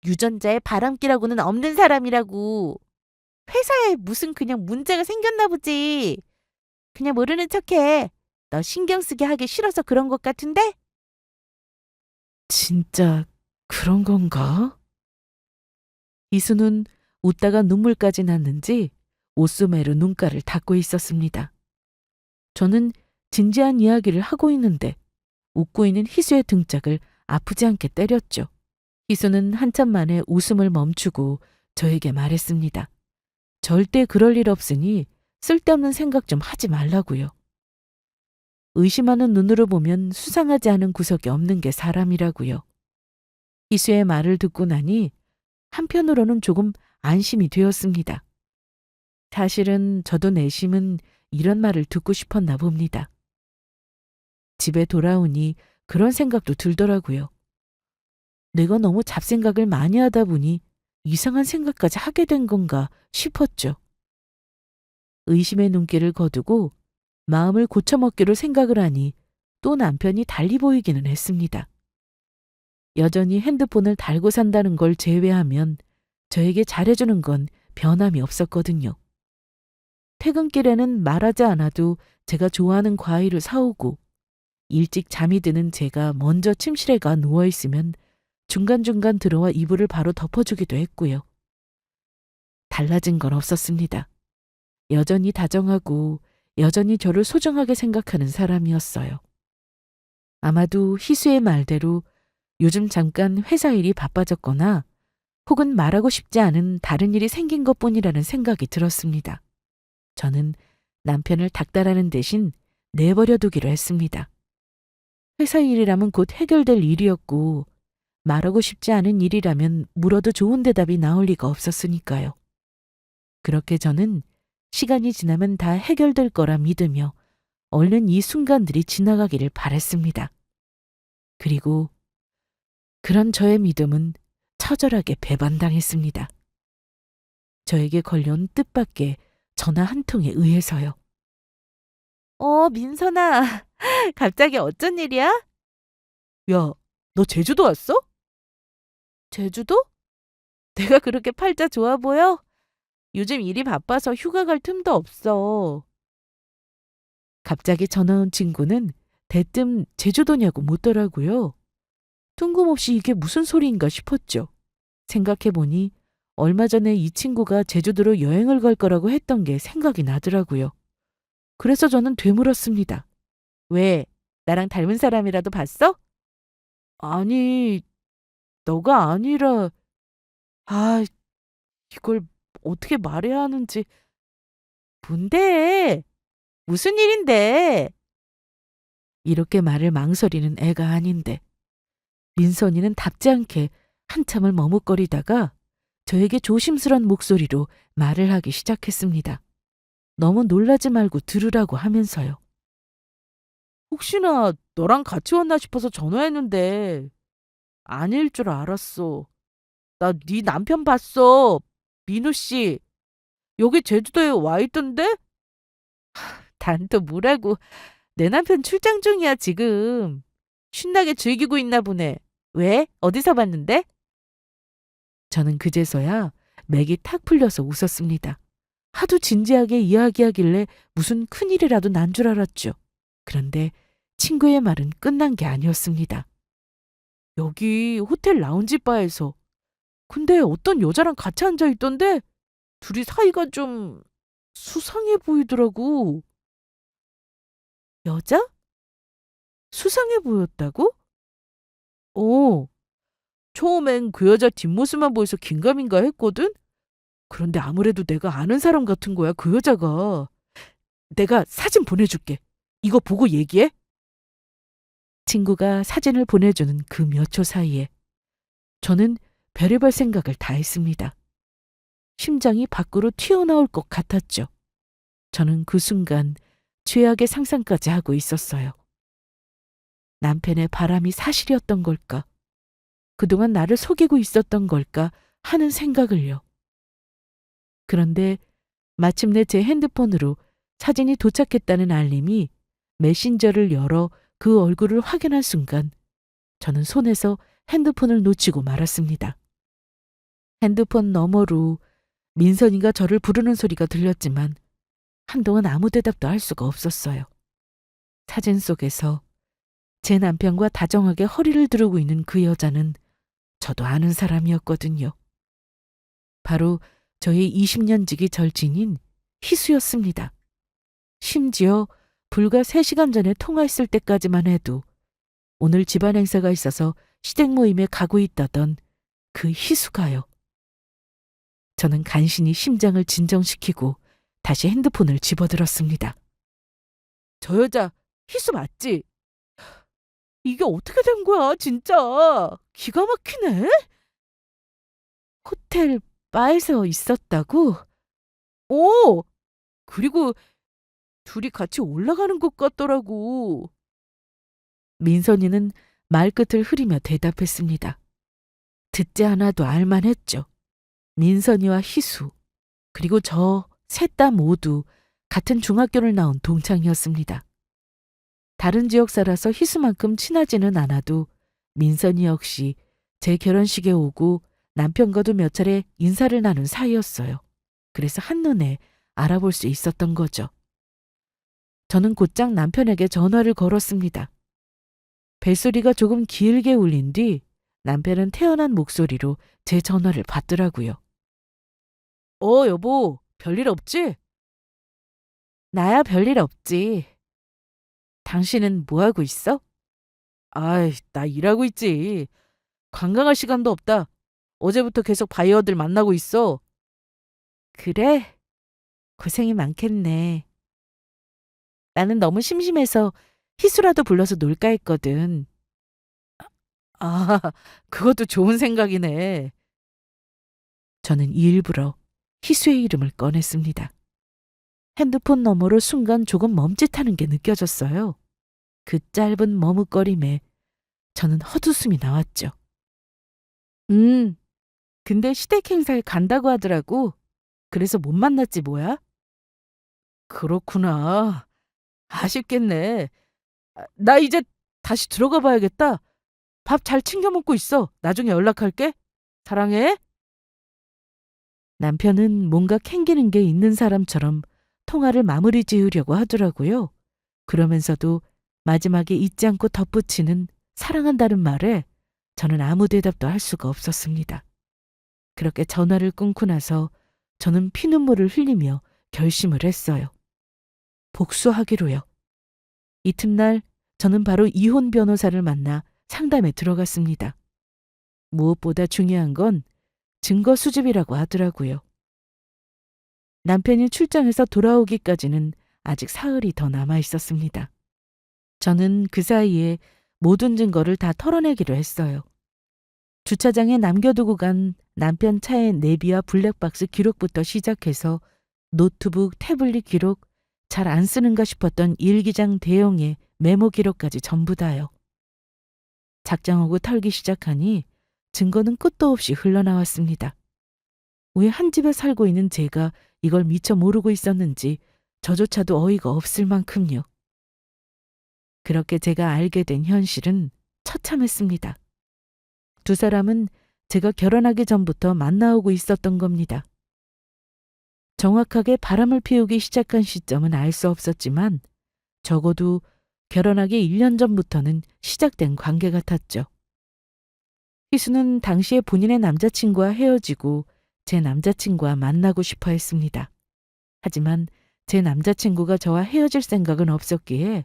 유전자에 바람기라고는 없는 사람이라고. 회사에 무슨 그냥 문제가 생겼나 보지. 그냥 모르는 척해. 너 신경 쓰게 하기 싫어서 그런 것 같은데? 진짜 그런 건가? 이수는 웃다가 눈물까지 났는지 옷소매로 눈가를 닦고 있었습니다. 저는 진지한 이야기를 하고 있는데 웃고 있는 희수의 등짝을 아프지 않게 때렸죠. 희수는 한참 만에 웃음을 멈추고 저에게 말했습니다. 절대 그럴 일 없으니 쓸데없는 생각 좀 하지 말라고요. 의심하는 눈으로 보면 수상하지 않은 구석이 없는 게 사람이라고요. 희수의 말을 듣고 나니 한편으로는 조금 안심이 되었습니다. 사실은 저도 내심은 이런 말을 듣고 싶었나 봅니다. 집에 돌아오니 그런 생각도 들더라고요. 내가 너무 잡생각을 많이 하다 보니 이상한 생각까지 하게 된 건가 싶었죠. 의심의 눈길을 거두고 마음을 고쳐먹기로 생각을 하니 또 남편이 달리 보이기는 했습니다. 여전히 핸드폰을 달고 산다는 걸 제외하면 저에게 잘해주는 건 변함이 없었거든요. 퇴근길에는 말하지 않아도 제가 좋아하는 과일을 사오고 일찍 잠이 드는 제가 먼저 침실에 가 누워있으면 중간중간 들어와 이불을 바로 덮어주기도 했고요. 달라진 건 없었습니다. 여전히 다정하고 여전히 저를 소중하게 생각하는 사람이었어요. 아마도 희수의 말대로 요즘 잠깐 회사 일이 바빠졌거나 혹은 말하고 싶지 않은 다른 일이 생긴 것뿐이라는 생각이 들었습니다. 저는 남편을 닥달하는 대신 내버려 두기로 했습니다. 회사 일이라면 곧 해결될 일이었고 말하고 싶지 않은 일이라면 물어도 좋은 대답이 나올 리가 없었으니까요. 그렇게 저는 시간이 지나면 다 해결될 거라 믿으며 얼른 이 순간들이 지나가기를 바랬습니다. 그리고 그런 저의 믿음은 처절하게 배반당했습니다. 저에게 걸려온 뜻밖의 전화 한 통에 의해서요. 민선아, 갑자기 어쩐 일이야? 야, 너 제주도 왔어? 제주도? 내가 그렇게 팔자 좋아 보여? 요즘 일이 바빠서 휴가 갈 틈도 없어. 갑자기 전화 온 친구는 대뜸 제주도냐고 묻더라고요. 뜬금없이 이게 무슨 소리인가 싶었죠. 생각해보니 얼마 전에 이 친구가 제주도로 여행을 갈 거라고 했던 게 생각이 나더라고요. 그래서 저는 되물었습니다. 왜? 나랑 닮은 사람이라도 봤어? 아니, 너가 아니라... 아, 이걸 어떻게 말해야 하는지... 뭔데? 무슨 일인데? 이렇게 말을 망설이는 애가 아닌데 민선이는 답지 않게 한참을 머뭇거리다가 저에게 조심스런 목소리로 말을 하기 시작했습니다. 너무 놀라지 말고 들으라고 하면서요. 혹시나 너랑 같이 왔나 싶어서 전화했는데 아닐 줄 알았어. 나 네 남편 봤어. 민우 씨. 여기 제주도에 와 있던데? 난 또 뭐라고. 내 남편 출장 중이야, 지금. 신나게 즐기고 있나 보네. 왜? 어디서 봤는데? 저는 그제서야 맥이 탁 풀려서 웃었습니다. 하도 진지하게 이야기하길래 무슨 큰일이라도 난 줄 알았죠. 그런데 친구의 말은 끝난 게 아니었습니다. 여기 호텔 라운지 바에서. 근데 어떤 여자랑 같이 앉아 있던데 둘이 사이가 좀 수상해 보이더라고. 여자? 수상해 보였다고? 어, 처음엔 그 여자 뒷모습만 보여서 긴가민가 했거든? 그런데 아무래도 내가 아는 사람 같은 거야, 그 여자가. 내가 사진 보내줄게. 이거 보고 얘기해. 친구가 사진을 보내주는 그 몇 초 사이에 저는 별의별 생각을 다 했습니다. 심장이 밖으로 튀어나올 것 같았죠. 저는 그 순간 최악의 상상까지 하고 있었어요. 남편의 바람이 사실이었던 걸까? 그동안 나를 속이고 있었던 걸까 하는 생각을요. 그런데 마침내 제 핸드폰으로 사진이 도착했다는 알림이 메신저를 열어 그 얼굴을 확인한 순간 저는 손에서 핸드폰을 놓치고 말았습니다. 핸드폰 너머로 민선이가 저를 부르는 소리가 들렸지만 한동안 아무 대답도 할 수가 없었어요. 사진 속에서 제 남편과 다정하게 허리를 두르고 있는 그 여자는 저도 아는 사람이었거든요. 바로 저의 20년 지기 절친인 희수였습니다. 심지어 불과 3시간 전에 통화했을 때까지만 해도 오늘 집안 행사가 있어서 시댁 모임에 가고 있다던 그 희수가요. 저는 간신히 심장을 진정시키고 다시 핸드폰을 집어들었습니다. 저 여자 희수 맞지? 이게 어떻게 된 거야, 진짜. 기가 막히네. 호텔 바에서 있었다고? 오! 그리고 둘이 같이 올라가는 것 같더라고. 민선이는 말끝을 흐리며 대답했습니다. 듣지 않아도 알만했죠. 민선이와 희수, 그리고 저 셋 다 모두 같은 중학교를 나온 동창이었습니다. 다른 지역 살아서 희수만큼 친하지는 않아도 민선이 역시 제 결혼식에 오고 남편과도 몇 차례 인사를 나눈 사이였어요. 그래서 한눈에 알아볼 수 있었던 거죠. 저는 곧장 남편에게 전화를 걸었습니다. 벨소리가 조금 길게 울린 뒤 남편은 태연한 목소리로 제 전화를 받더라고요. 여보, 별일 없지? 나야 별일 없지. 당신은 뭐 하고 있어? 아이, 나 일하고 있지. 관광할 시간도 없다. 어제부터 계속 바이어들 만나고 있어. 그래? 고생이 많겠네. 나는 너무 심심해서 희수라도 불러서 놀까 했거든. 아, 그것도 좋은 생각이네. 저는 일부러 희수의 이름을 꺼냈습니다. 핸드폰 너머로 순간 조금 멈칫하는 게 느껴졌어요. 그 짧은 머뭇거림에 저는 헛웃음이 나왔죠. 근데 시댁 행사에 간다고 하더라고. 그래서 못 만났지 뭐야? 그렇구나. 아쉽겠네. 나 이제 다시 들어가 봐야겠다. 밥 잘 챙겨 먹고 있어. 나중에 연락할게. 사랑해. 남편은 뭔가 캥기는 게 있는 사람처럼 통화를 마무리 지으려고 하더라고요. 그러면서도 마지막에 잊지 않고 덧붙이는 사랑한다는 말에 저는 아무 대답도 할 수가 없었습니다. 그렇게 전화를 끊고 나서 저는 피눈물을 흘리며 결심을 했어요. 복수하기로요. 이튿날 저는 바로 이혼 변호사를 만나 상담에 들어갔습니다. 무엇보다 중요한 건 증거 수집이라고 하더라고요. 남편이 출장해서 돌아오기까지는 아직 사흘이 더 남아 있었습니다. 저는 그 사이에 모든 증거를 다 털어내기로 했어요. 주차장에 남겨두고 간 남편 차의 내비와 블랙박스 기록부터 시작해서 노트북, 태블릿 기록, 잘 안 쓰는가 싶었던 일기장 대용에 메모 기록까지 전부 다요. 작정하고 털기 시작하니 증거는 끝도 없이 흘러나왔습니다. 왜 한 집에 살고 있는 제가 이걸 미처 모르고 있었는지 저조차도 어이가 없을 만큼요. 그렇게 제가 알게 된 현실은 처참했습니다. 두 사람은 제가 결혼하기 전부터 만나오고 있었던 겁니다. 정확하게 바람을 피우기 시작한 시점은 알 수 없었지만 적어도 결혼하기 1년 전부터는 시작된 관계 같았죠. 희수는 당시에 본인의 남자친구와 헤어지고 제 남자친구와 만나고 싶어 했습니다. 하지만 제 남자친구가 저와 헤어질 생각은 없었기에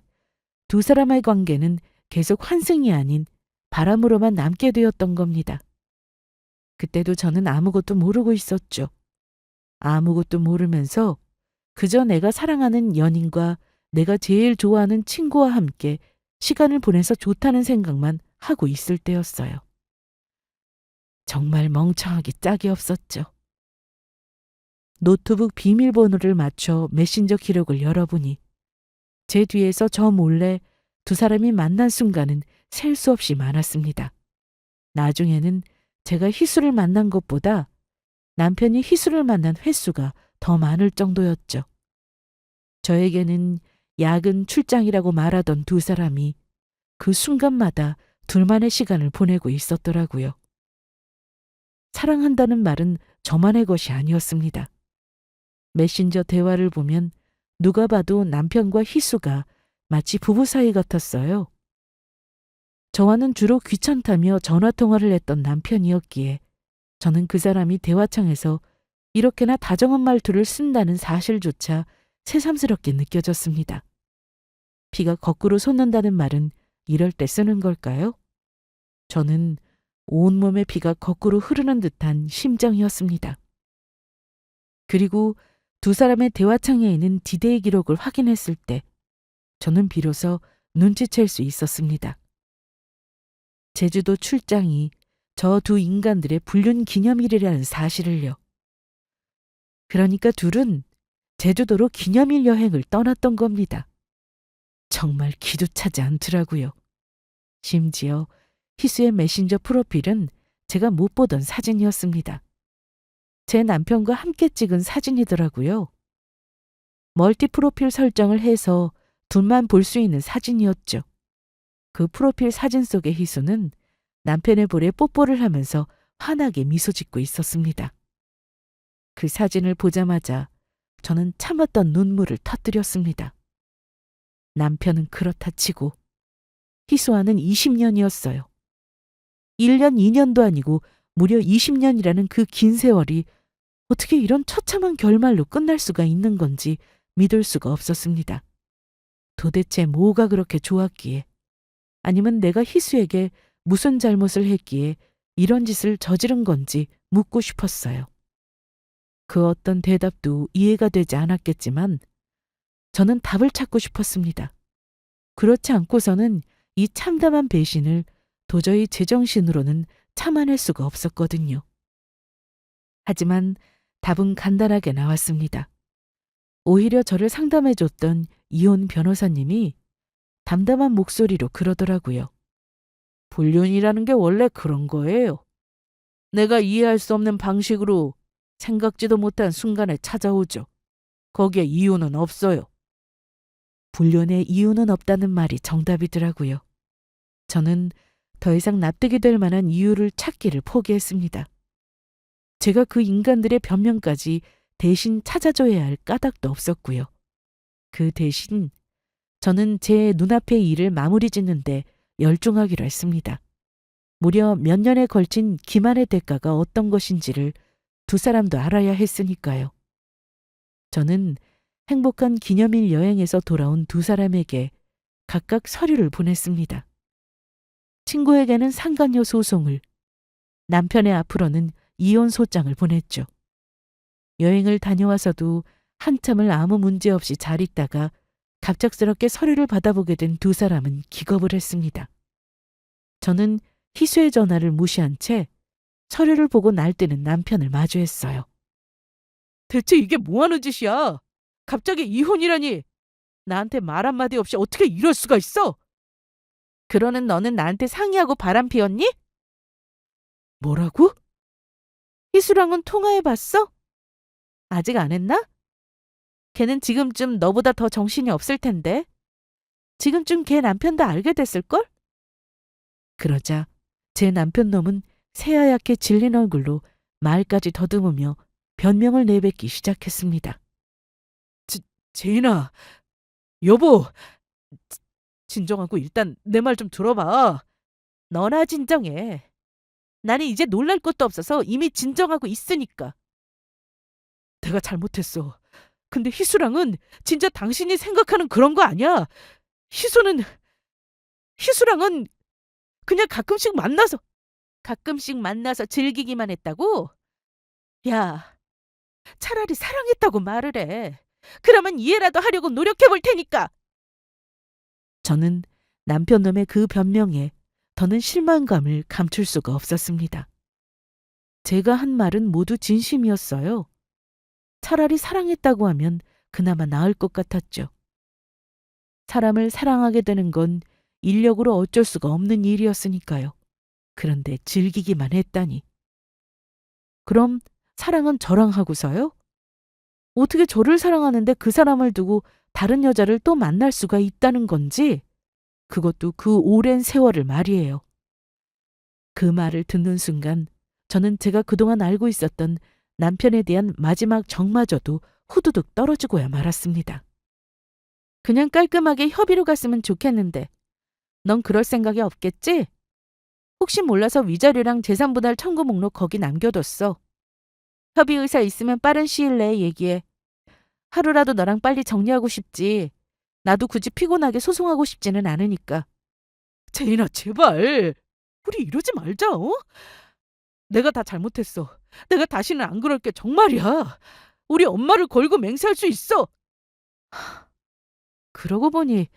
두 사람의 관계는 계속 환승이 아닌 바람으로만 남게 되었던 겁니다. 그때도 저는 아무것도 모르고 있었죠. 아무것도 모르면서 그저 내가 사랑하는 연인과 내가 제일 좋아하는 친구와 함께 시간을 보내서 좋다는 생각만 하고 있을 때였어요. 정말 멍청하기 짝이 없었죠. 노트북 비밀번호를 맞춰 메신저 기록을 열어보니 제 뒤에서 저 몰래 두 사람이 만난 순간은 셀 수 없이 많았습니다. 나중에는 제가 희수를 만난 것보다 남편이 희수를 만난 횟수가 더 많을 정도였죠. 저에게는 야근 출장이라고 말하던 두 사람이 그 순간마다 둘만의 시간을 보내고 있었더라고요. 사랑한다는 말은 저만의 것이 아니었습니다. 메신저 대화를 보면 누가 봐도 남편과 희수가 마치 부부 사이 같았어요. 저와는 주로 귀찮다며 전화통화를 했던 남편이었기에 저는 그 사람이 대화창에서 이렇게나 다정한 말투를 쓴다는 사실조차 새삼스럽게 느껴졌습니다. 비가 거꾸로 솟는다는 말은 이럴 때 쓰는 걸까요? 저는 온몸에 비가 거꾸로 흐르는 듯한 심정이었습니다. 그리고 두 사람의 대화창에 있는 디데이 기록을 확인했을 때 저는 비로소 눈치챌 수 있었습니다. 제주도 출장이 저 두 인간들의 불륜 기념일이라는 사실을요. 그러니까 둘은 제주도로 기념일 여행을 떠났던 겁니다. 정말 기도 차지 않더라고요. 심지어 희수의 메신저 프로필은 제가 못 보던 사진이었습니다. 제 남편과 함께 찍은 사진이더라고요. 멀티 프로필 설정을 해서 둘만 볼 수 있는 사진이었죠. 그 프로필 사진 속의 희수는 남편의 볼에 뽀뽀를 하면서 환하게 미소 짓고 있었습니다. 그 사진을 보자마자 저는 참았던 눈물을 터뜨렸습니다. 남편은 그렇다 치고 희수와는 20년이었어요. 1년, 2년도 아니고 무려 20년이라는 그 긴 세월이 어떻게 이런 처참한 결말로 끝날 수가 있는 건지 믿을 수가 없었습니다. 도대체 뭐가 그렇게 좋았기에, 아니면 내가 희수에게 무슨 잘못을 했기에 이런 짓을 저지른 건지 묻고 싶었어요. 그 어떤 대답도 이해가 되지 않았겠지만 저는 답을 찾고 싶었습니다. 그렇지 않고서는 이 참담한 배신을 도저히 제정신으로는 참아낼 수가 없었거든요. 하지만 답은 간단하게 나왔습니다. 오히려 저를 상담해줬던 이혼 변호사님이 담담한 목소리로 그러더라고요. 불륜이라는 게 원래 그런 거예요. 내가 이해할 수 없는 방식으로 생각지도 못한 순간에 찾아오죠. 거기에 이유는 없어요. 불륜의 이유는 없다는 말이 정답이더라고요. 저는 더 이상 납득이 될 만한 이유를 찾기를 포기했습니다. 제가 그 인간들의 변명까지 대신 찾아줘야 할 까닭도 없었고요. 그 대신 저는 제 눈앞의 일을 마무리 짓는데 열중하기로 했습니다. 무려 몇 년에 걸친 기만의 대가가 어떤 것인지를 두 사람도 알아야 했으니까요. 저는 행복한 기념일 여행에서 돌아온 두 사람에게 각각 서류를 보냈습니다. 친구에게는 상간녀 소송을, 남편의 앞으로는 이혼 소장을 보냈죠. 여행을 다녀와서도 한참을 아무 문제 없이 잘 있다가 갑작스럽게 서류를 받아보게 된 두 사람은 기겁을 했습니다. 저는 희수의 전화를 무시한 채 서류를 보고 날뛰는 남편을 마주했어요. 대체 이게 뭐하는 짓이야? 갑자기 이혼이라니 나한테 말 한마디 없이 어떻게 이럴 수가 있어? 그러는 너는 나한테 상의하고 바람 피웠니? 뭐라고? 희수랑은 통화해봤어? 아직 안 했나? 걔는 지금쯤 너보다 더 정신이 없을 텐데. 지금쯤 걔 남편도 알게 됐을걸? 그러자 제 남편 놈은 새하얗게 질린 얼굴로 말까지 더듬으며 변명을 내뱉기 시작했습니다. 제인아, 여보, 진정하고 일단 내 말 좀 들어봐. 너나 진정해. 나는 이제 놀랄 것도 없어서 이미 진정하고 있으니까. 내가 잘못했어. 근데 희수랑은 진짜 당신이 생각하는 그런 거 아니야. 희수랑은 그냥 가끔씩 만나서 즐기기만 했다고? 야, 차라리 사랑했다고 말을 해. 그러면 이해라도 하려고 노력해 볼 테니까. 저는 남편 놈의 그 변명에 더는 실망감을 감출 수가 없었습니다. 제가 한 말은 모두 진심이었어요. 차라리 사랑했다고 하면 그나마 나을 것 같았죠. 사람을 사랑하게 되는 건 인력으로 어쩔 수가 없는 일이었으니까요. 그런데 즐기기만 했다니. 그럼 사랑은 저랑 하고서요? 어떻게 저를 사랑하는데 그 사람을 두고 다른 여자를 또 만날 수가 있다는 건지, 그것도 그 오랜 세월을 말이에요. 그 말을 듣는 순간 저는 제가 그동안 알고 있었던 남편에 대한 마지막 정마저도 후두둑 떨어지고야 말았습니다. 그냥 깔끔하게 협의로 갔으면 좋겠는데 넌 그럴 생각이 없겠지? 혹시 몰라서 위자료랑 재산분할 청구 목록 거기 남겨뒀어. 협의 의사 있으면 빠른 시일 내에 얘기해. 하루라도 너랑 빨리 정리하고 싶지. 나도 굳이 피곤하게 소송하고 싶지는 않으니까. 제인아, 제발. 우리 이러지 말자, 어? 내가 다 잘못했어. 내가 다시는 안 그럴게, 정말이야. 우리 엄마를 걸고 맹세할 수 있어. 그러고 보니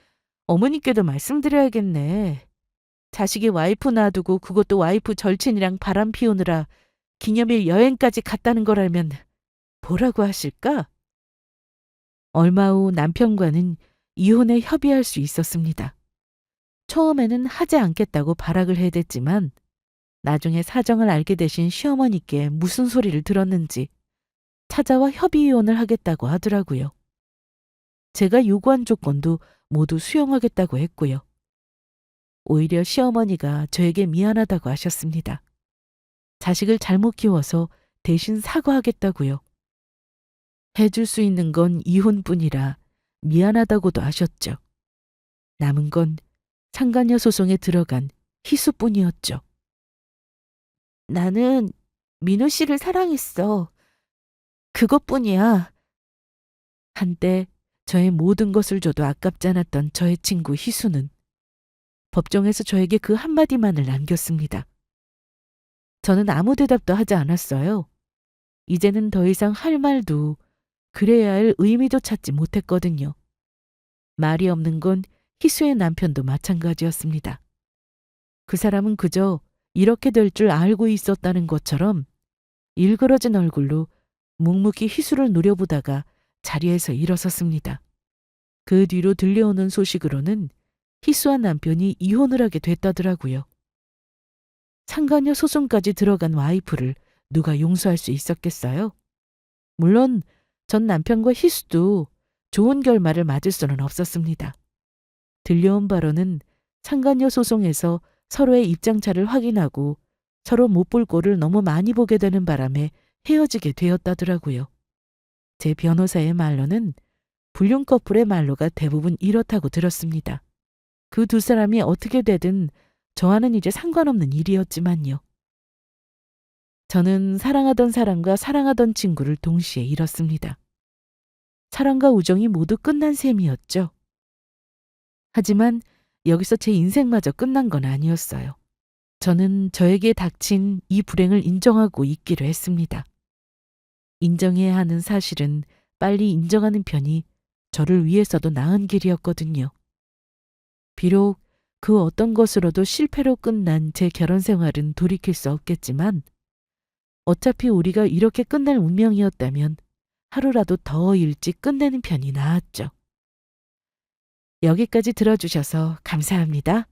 어머니께도 말씀드려야겠네. 자식이 와이프 놔두고 그것도 와이프 절친이랑 바람 피우느라 기념일 여행까지 갔다는 걸 알면 뭐라고 하실까? 얼마 후 남편과는 이혼에 협의할 수 있었습니다. 처음에는 하지 않겠다고 발악을 해댔지만 나중에 사정을 알게 되신 시어머니께 무슨 소리를 들었는지 찾아와 협의 이혼을 하겠다고 하더라고요. 제가 요구한 조건도 모두 수용하겠다고 했고요. 오히려 시어머니가 저에게 미안하다고 하셨습니다. 자식을 잘못 키워서 대신 사과하겠다고요. 해줄 수 있는 건 이혼뿐이라 미안하다고도 하셨죠. 남은 건 상간녀 소송에 들어간 희수뿐이었죠. 나는 민우 씨를 사랑했어. 그것뿐이야. 한때 저의 모든 것을 줘도 아깝지 않았던 저의 친구 희수는 법정에서 저에게 그 한마디만을 남겼습니다. 저는 아무 대답도 하지 않았어요. 이제는 더 이상 할 말도 그래야 할 의미도 찾지 못했거든요. 말이 없는 건 희수의 남편도 마찬가지였습니다. 그 사람은 그저 이렇게 될 줄 알고 있었다는 것처럼 일그러진 얼굴로 묵묵히 희수를 노려보다가 자리에서 일어섰습니다. 그 뒤로 들려오는 소식으로는 희수와 남편이 이혼을 하게 됐다더라고요. 상간녀 소송까지 들어간 와이프를 누가 용서할 수 있었겠어요? 물론 전 남편과 희수도 좋은 결말을 맞을 수는 없었습니다. 들려온 바로는 상간녀 소송에서 서로의 입장차를 확인하고 서로 못 볼 꼴을 너무 많이 보게 되는 바람에 헤어지게 되었다더라고요. 제 변호사의 말로는 불륜 커플의 말로가 대부분 이렇다고 들었습니다. 그 두 사람이 어떻게 되든 저와는 이제 상관없는 일이었지만요. 저는 사랑하던 사람과 사랑하던 친구를 동시에 잃었습니다. 사랑과 우정이 모두 끝난 셈이었죠. 하지만 여기서 제 인생마저 끝난 건 아니었어요. 저는 저에게 닥친 이 불행을 인정하고 있기로 했습니다. 인정해야 하는 사실은 빨리 인정하는 편이 저를 위해서도 나은 길이었거든요. 비록 그 어떤 것으로도 실패로 끝난 제 결혼 생활은 돌이킬 수 없겠지만 어차피 우리가 이렇게 끝날 운명이었다면 하루라도 더 일찍 끝내는 편이 나았죠. 여기까지 들어주셔서 감사합니다.